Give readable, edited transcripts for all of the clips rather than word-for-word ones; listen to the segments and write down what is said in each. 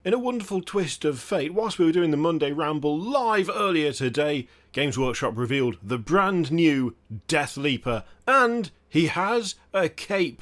In a wonderful twist of fate, whilst we were doing the Monday Ramble live earlier today, Games Workshop revealed the brand new Deathleaper, and he has a cape.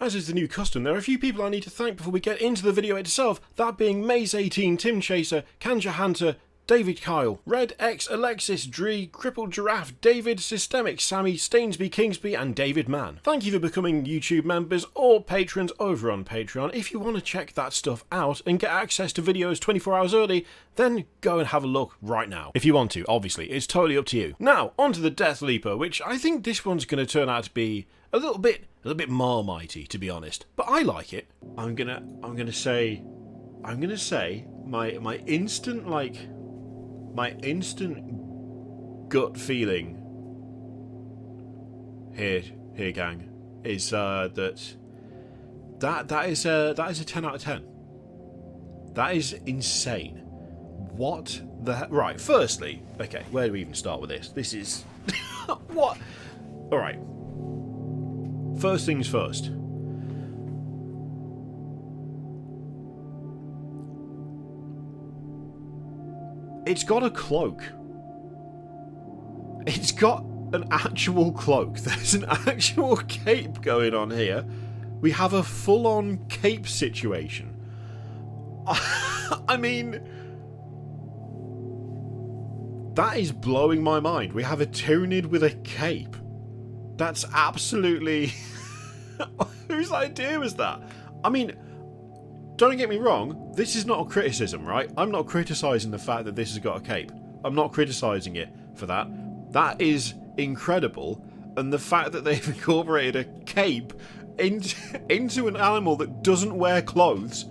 As is the new custom, there are a few people I need to thank before we get into the video itself, that being Maze18, Tim Chaser, Kanja Hunter, David Kyle, Red X, Alexis, Dree, Crippled Giraffe, David, Systemic, Sammy, Stainsby, Kingsby, and David Mann. Thank you for becoming YouTube members or patrons over on Patreon. If you want to check that stuff out and get access to videos 24 hours early, then go and have a look right now. If you want to, obviously, it's totally up to you. Now, onto the Deathleaper, which I think this one's going to turn out to be a little bit marmitey, to be honest. But I like it. I'm gonna say my instant gut feeling here gang is that is a 10 out of 10. That is insane. What the right, firstly, okay, where do we even start with this? This is what? Alright. First things first. It's got a cloak. It's got an actual cloak. There's an actual cape going on here. We have a full-on cape situation. I mean, that is blowing my mind. We have a Tyranid with a cape. That's absolutely... Whose idea was that? I mean, don't get me wrong, this is not a criticism, right? I'm not criticising the fact that this has got a cape. I'm not criticising it for that. That is incredible, and the fact that they've incorporated a cape into an animal that doesn't wear clothes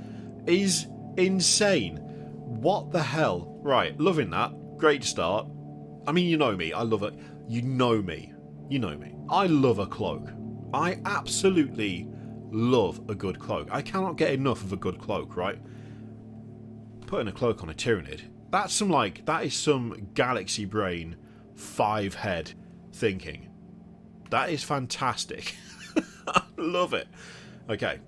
is insane. What the hell? Right, loving that. Great start. I mean, you know me. I love it. You know me. You know me. I love a cloak. I absolutely love a good cloak. I cannot get enough of a good cloak, right? Putting a cloak on a Tyranid, that is some galaxy brain 5-head thinking. That is fantastic. I love it. Okay.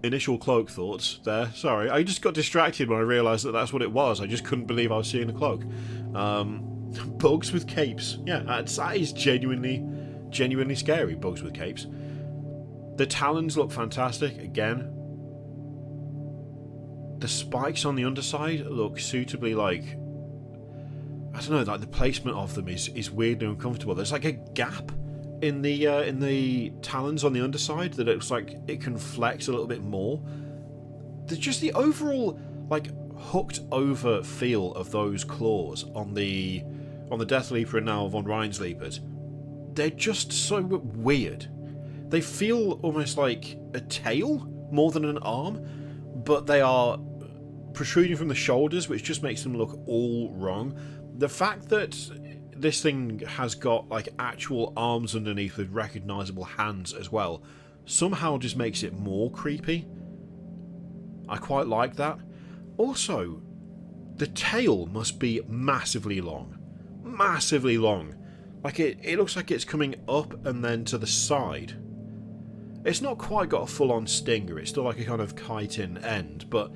Initial cloak thoughts there. Sorry, I just got distracted when I realised that that's what it was. I just couldn't believe I was seeing a cloak. Bugs with capes. Yeah, that is genuinely scary, bugs with capes. The talons look fantastic, again. The spikes on the underside look suitably, like... I don't know, like the placement of them is weird and uncomfortable. There's like a gap in the talons on the underside that looks like it can flex a little bit more. There's just the overall, like, hooked over feel of those claws on the Deathleaper and now von Ryan's Leapers. They're just so weird. They feel almost like a tail more than an arm, but they are protruding from the shoulders, which just makes them look all wrong. The fact that this thing has got like actual arms underneath with recognisable hands as well somehow just makes it more creepy. I quite like that. Also, the tail must be massively long. Massively long. Like it looks like it's coming up and then to the side. It's not quite got a full-on stinger. It's still like a kind of chitin end, but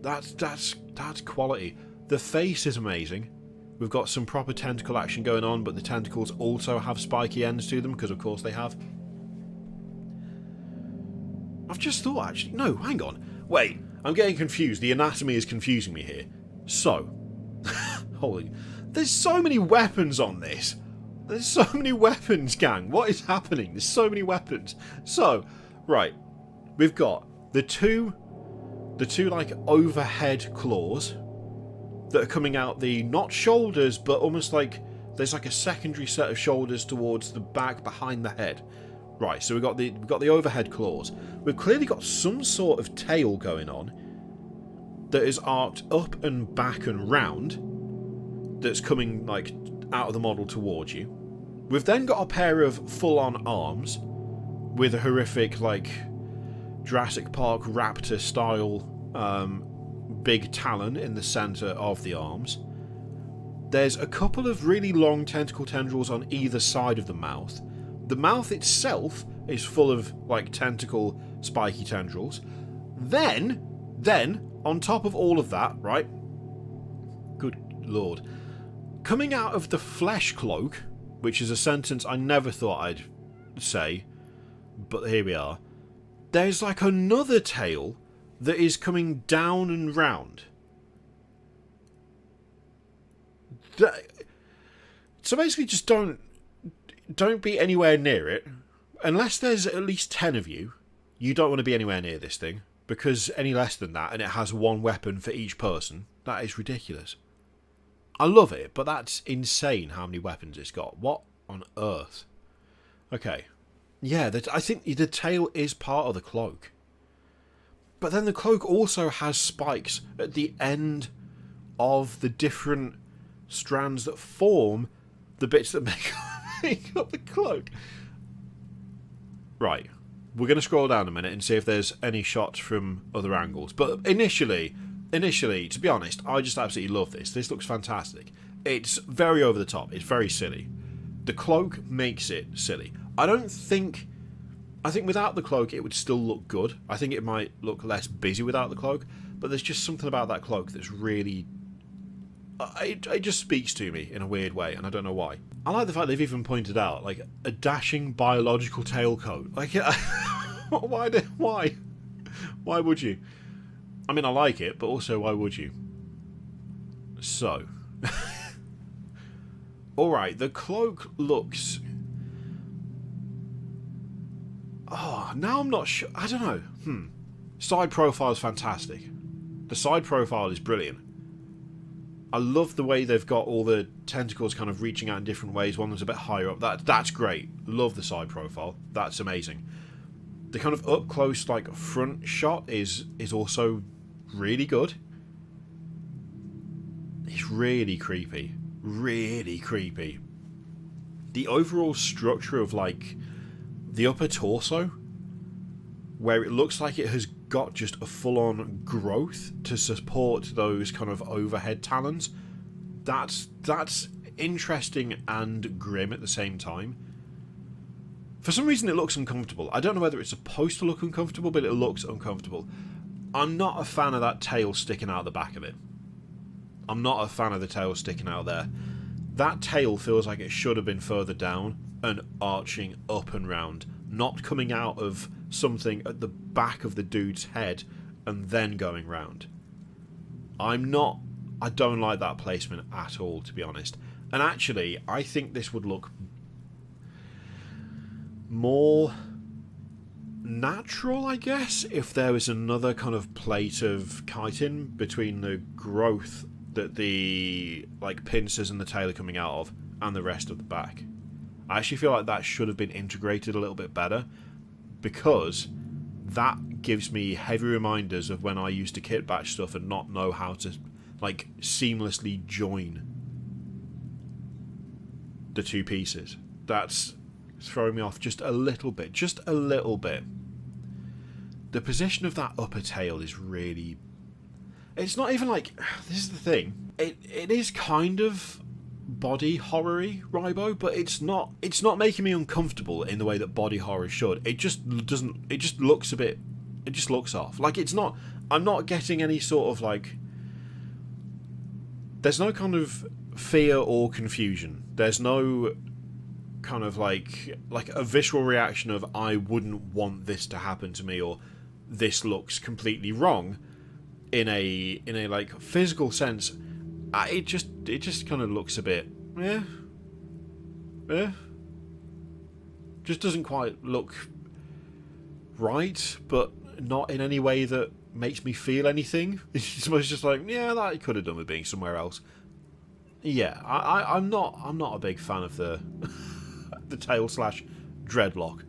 that's quality. The face is amazing. We've got some proper tentacle action going on, but the tentacles also have spiky ends to them, because of course they have. I've just thought, actually... No, hang on. Wait, I'm getting confused. The anatomy is confusing me here. So... Holy... There's so many weapons on this. There's so many weapons, gang. What is happening? There's so many weapons. So, right. We've got the two like overhead claws that are coming out the, not shoulders, but almost like there's like a secondary set of shoulders towards the back behind the head. Right, so we've got the overhead claws. We've clearly got some sort of tail going on that is arced up and back and round, that's coming like out of the model towards you. We've then got a pair of full-on arms with a horrific, like, Jurassic Park raptor style big talon in the centre of the arms. There's a couple of really long tentacle tendrils on either side of the mouth. The mouth itself is full of like tentacle spiky tendrils. Then on top of all of that, right? Good lord. Coming out of the flesh cloak, which is a sentence I never thought I'd say, but here we are. There's like another tail that is coming down and round. So basically just don't be anywhere near it. Unless there's at least 10 of you, you don't want to be anywhere near this thing. Because any less than that, and it has one weapon for each person, that is ridiculous. I love it, but that's insane how many weapons it's got. What on earth? Okay. Yeah, I think the tail is part of the cloak. But then the cloak also has spikes at the end of the different strands that form the bits that make up the cloak. Right. We're going to scroll down a minute and see if there's any shots from other angles. But initially, to be honest, I just absolutely love this. This looks fantastic. It's very over the top. It's very silly. The cloak makes it silly. I think without the cloak it would still look good. I think it might look less busy without the cloak. But there's just something about that cloak that's really... It just speaks to me in a weird way, and I don't know why. I like the fact they've even pointed out, like, a dashing biological tailcoat. Like, why? Why would you? I mean, I like it, but also, why would you? So. Alright, the cloak looks... Oh, now I'm not sure. I don't know. Side profile is fantastic. The side profile is brilliant. I love the way they've got all the tentacles kind of reaching out in different ways. One was a bit higher up. That's great. Love the side profile. That's amazing. The kind of up close like front shot is also really good. It's really creepy. Really creepy. The overall structure of like the upper torso, where it looks like it has got just a full-on growth to support those kind of overhead talons. That's interesting and grim at the same time. For some reason it looks uncomfortable. I don't know whether it's supposed to look uncomfortable, but it looks uncomfortable. I'm not a fan of that tail sticking out the back of it. I'm not a fan of the tail sticking out there. That tail feels like it should have been further down and arching up and round, not coming out of something at the back of the dude's head and then going round. I don't like that placement at all, to be honest. And actually, I think this would look more natural, I guess, if there was another kind of plate of chitin between the growth that the like pincers and the tail are coming out of and the rest of the back. I actually feel like that should have been integrated a little bit better, because that gives me heavy reminders of when I used to kit batch stuff and not know how to like seamlessly join the two pieces. That's throwing me off just a little bit. Just a little bit. The position of that upper tail is really... It's not even like... This is the thing. It is kind of body horror-y, Rybo, but it's not making me uncomfortable in the way that body horror should. It just doesn't... It just looks a bit... It just looks off. Like, it's not... I'm not getting any sort of, like... There's no kind of fear or confusion. There's no kind of like a visceral reaction of I wouldn't want this to happen to me, or this looks completely wrong in a like physical sense. It just kind of looks a bit just doesn't quite look right, but not in any way that makes me feel anything. It's just like, yeah, that you could have done with being somewhere else. Yeah, I'm not a big fan of the the tail slash dreadlock.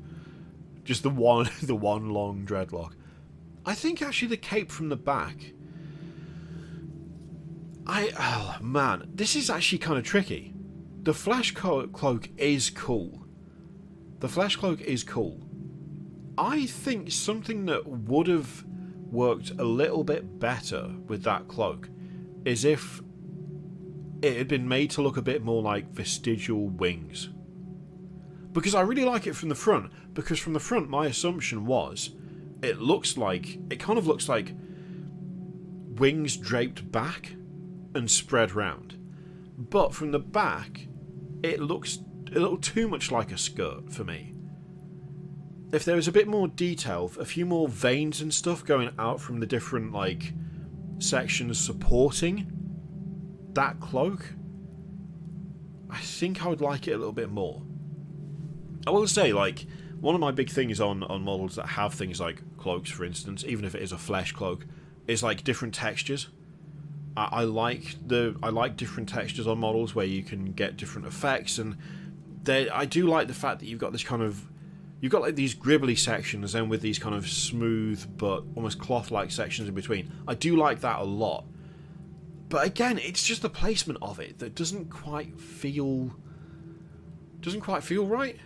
Just the one long dreadlock. I think actually the cape from the back. Oh man, this is actually kind of tricky. The flesh cloak is cool. The flesh cloak is cool. I think something that would have worked a little bit better with that cloak is if it had been made to look a bit more like vestigial wings. Because I really like it from the front. Because from the front, my assumption was, it kind of looks like wings draped back and spread round. But from the back, it looked too much like a skirt for me. If there was a bit more detail, a few more veins and stuff going out from the different like sections supporting that cloak, I think I would like it a little bit more. I will say, like, one of my big things on models that have things like cloaks, for instance, even if it is a flesh cloak, is like different textures. I like different textures on models where you can get different effects, and I do like the fact that you've got like these gribbly sections and with these kind of smooth but almost cloth-like sections in between. I do like that a lot. But again, it's just the placement of it that doesn't quite feel right.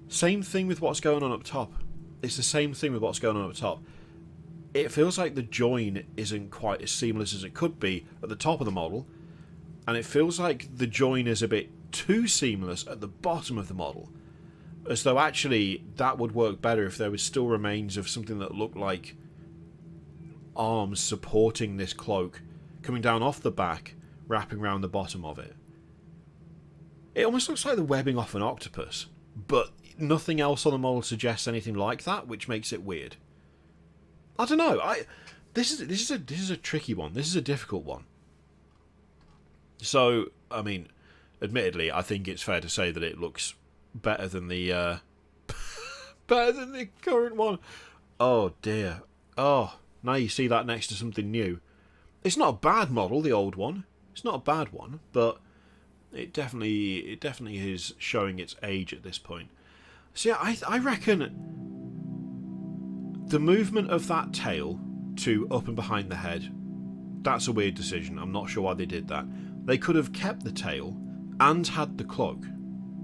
Same thing with what's going on up top. It's the same thing with what's going on up top. It feels like the join isn't quite as seamless as it could be at the top of the model, and it feels like the join is a bit too seamless at the bottom of the model. As though actually that would work better if there was still remains of something that looked like arms supporting this cloak, coming down off the back, wrapping around the bottom of it. It almost looks like the webbing off an octopus, but nothing else on the model suggests anything like that, which makes it weird. I don't know. This is a tricky one. This is a difficult one. So, I mean, admittedly, I think it's fair to say that it looks better than the current one. Oh dear. Oh, now you see that next to something new. It's not a bad model, the old one. It's not a bad one, but it definitely is showing its age at this point. So yeah, I reckon the movement of that tail to up and behind the head, that's a weird decision. I'm not sure why they did that. They could have kept the tail and had the cloak.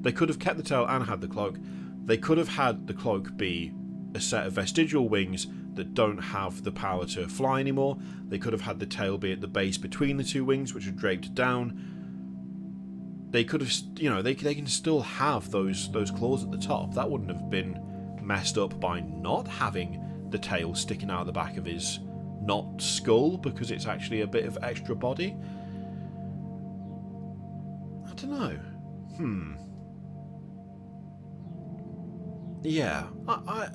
They could have kept the tail and had the cloak. They could have had the cloak be a set of vestigial wings that don't have the power to fly anymore. They could have had the tail be at the base between the two wings, which are draped down. They could have, they can still have those claws at the top. That wouldn't have been messed up by not having the tail sticking out the back of his not skull, because it's actually a bit of extra body. I don't know. Yeah, I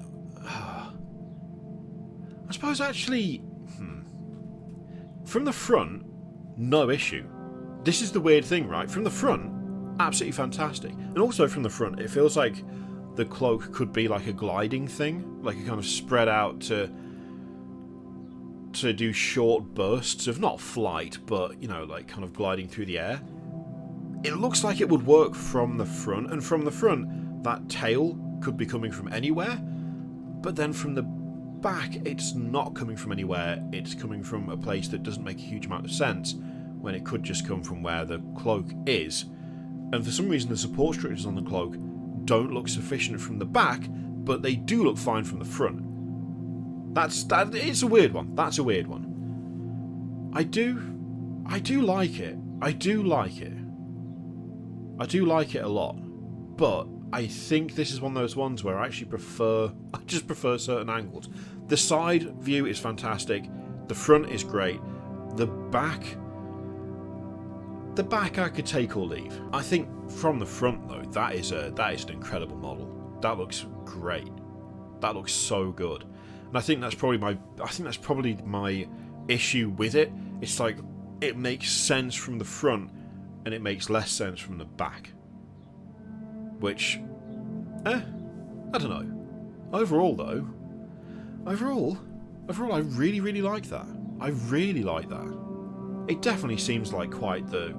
suppose actually, from the front, no issue. This is the weird thing, right? From the front, absolutely fantastic. And also from the front, it feels like the cloak could be like a gliding thing, like a kind of spread out to do short bursts of not flight, but, like kind of gliding through the air. It looks like it would work from the front, and from the front, that tail could be coming from anywhere, but then from the back, it's not coming from anywhere. It's coming from a place that doesn't make a huge amount of sense, when it could just come from where the cloak is. And for some reason, the support structures on the cloak don't look sufficient from the back, but they do look fine from the front. It's a weird one. That's a weird one. I do like it. I do like it a lot. But I think this is one of those ones where I just prefer certain angles. The side view is fantastic. The front is great. The back I could take or leave. I think from the front though, that is an incredible model. That looks great. That looks so good. And I think that's probably my issue with it. It's like it makes sense from the front and it makes less sense from the back. Which I don't know. Overall I really, really like that. I really like that. It definitely seems like quite the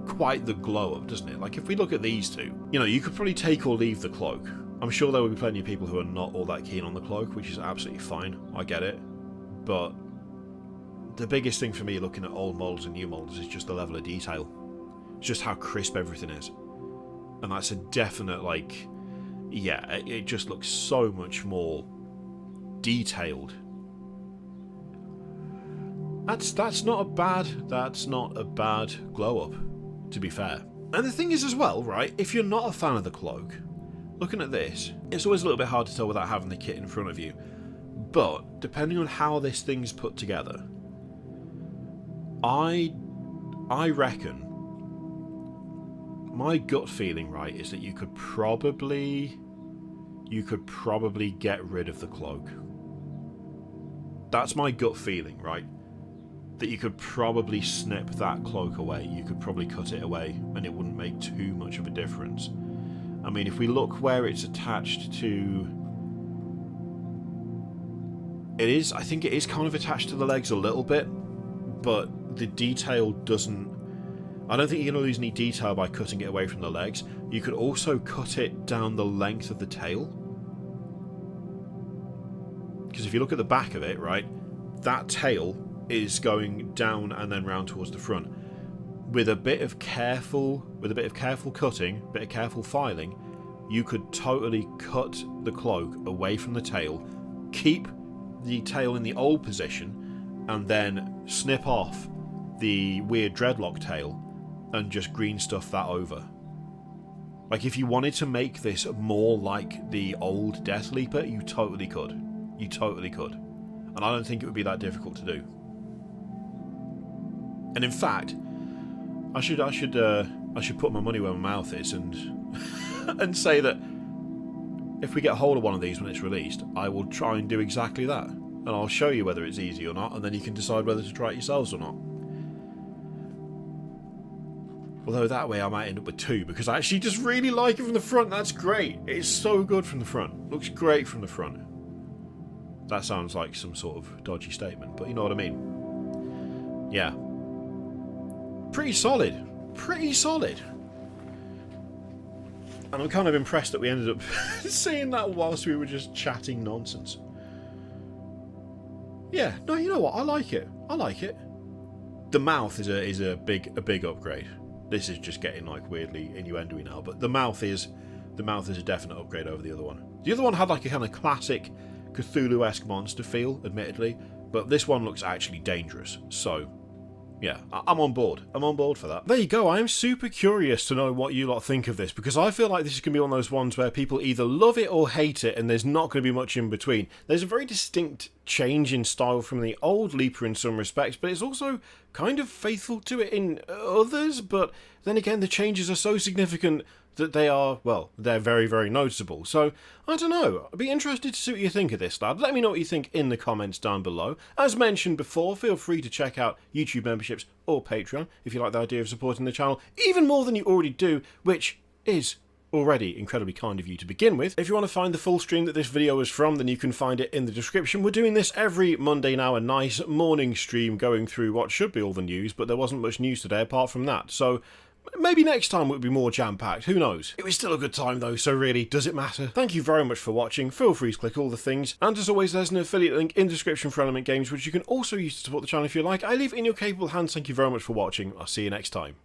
glow up, doesn't it? Like if we look at these two, you could probably take or leave the cloak. I'm sure there will be plenty of people who are not all that keen on the cloak, which is absolutely fine. I get it. But the biggest thing for me looking at old models and new models is just the level of detail. It's just how crisp everything is. And that's a definite, it just looks so much more detailed. That's not a bad glow up. to be fair. And the thing is as well, right, if you're not a fan of the cloak, looking at this, it's always a little bit hard to tell without having the kit in front of you. But depending on how this thing's put together, I reckon, my gut feeling, right, is that you could probably get rid of the cloak. That's my gut feeling, right? That you could probably snip that cloak away. You could probably cut it away and it wouldn't make too much of a difference. I mean, if we look where it's attached to... I think it is kind of attached to the legs a little bit, but the detail doesn't... I don't think you're going to lose any detail by cutting it away from the legs. You could also cut it down the length of the tail. Because if you look at the back of it, right, that tail is going down and then round towards the front. With a bit of careful cutting, a bit of careful filing, you could totally cut the cloak away from the tail, keep the tail in the old position, and then snip off the weird dreadlock tail and just green stuff that over. Like, if you wanted to make this more like the old Deathleaper, you totally could. You totally could. And I don't think it would be that difficult to do. And in fact, I should put my money where my mouth is and and say that if we get hold of one of these when it's released, I will try and do exactly that. And I'll show you whether it's easy or not, and then you can decide whether to try it yourselves or not. Although that way I might end up with two, because I actually just really like it from the front. That's great. It's so good from the front. Looks great from the front. That sounds like some sort of dodgy statement, but you know what I mean. Yeah. Pretty solid. Pretty solid. And I'm kind of impressed that we ended up seeing that whilst we were just chatting nonsense. Yeah, no, you know what? I like it. I like it. The mouth is a big upgrade. This is just getting like weirdly innuendo-y now, but the mouth is a definite upgrade over the other one. The other one had like a kind of classic Cthulhu-esque monster feel, admittedly, but this one looks actually dangerous. So, yeah, I'm on board. I'm on board for that. There you go. I am super curious to know what you lot think of this, because I feel like this is going to be one of those ones where people either love it or hate it, and there's not going to be much in between. There's a very distinct change in style from the old Leaper in some respects, but it's also kind of faithful to it in others, but then again, the changes are so significant that they are, well, they're very, very noticeable. So, I don't know. I'd be interested to see what you think of this, lad. Let me know what you think in the comments down below. As mentioned before, feel free to check out YouTube memberships or Patreon if you like the idea of supporting the channel even more than you already do, which is already incredibly kind of you to begin with. If you want to find the full stream that this video is from, then you can find it in the description. We're doing this every Monday now, a nice morning stream going through what should be all the news, but there wasn't much news today apart from that. So, maybe next time it would be more jam-packed, who knows. It was still a good time though, so really, does it matter? Thank you very much for watching, feel free to click all the things, and as always there's an affiliate link in the description for Element Games, which you can also use to support the channel if you like. I leave it in your capable hands, thank you very much for watching, I'll see you next time.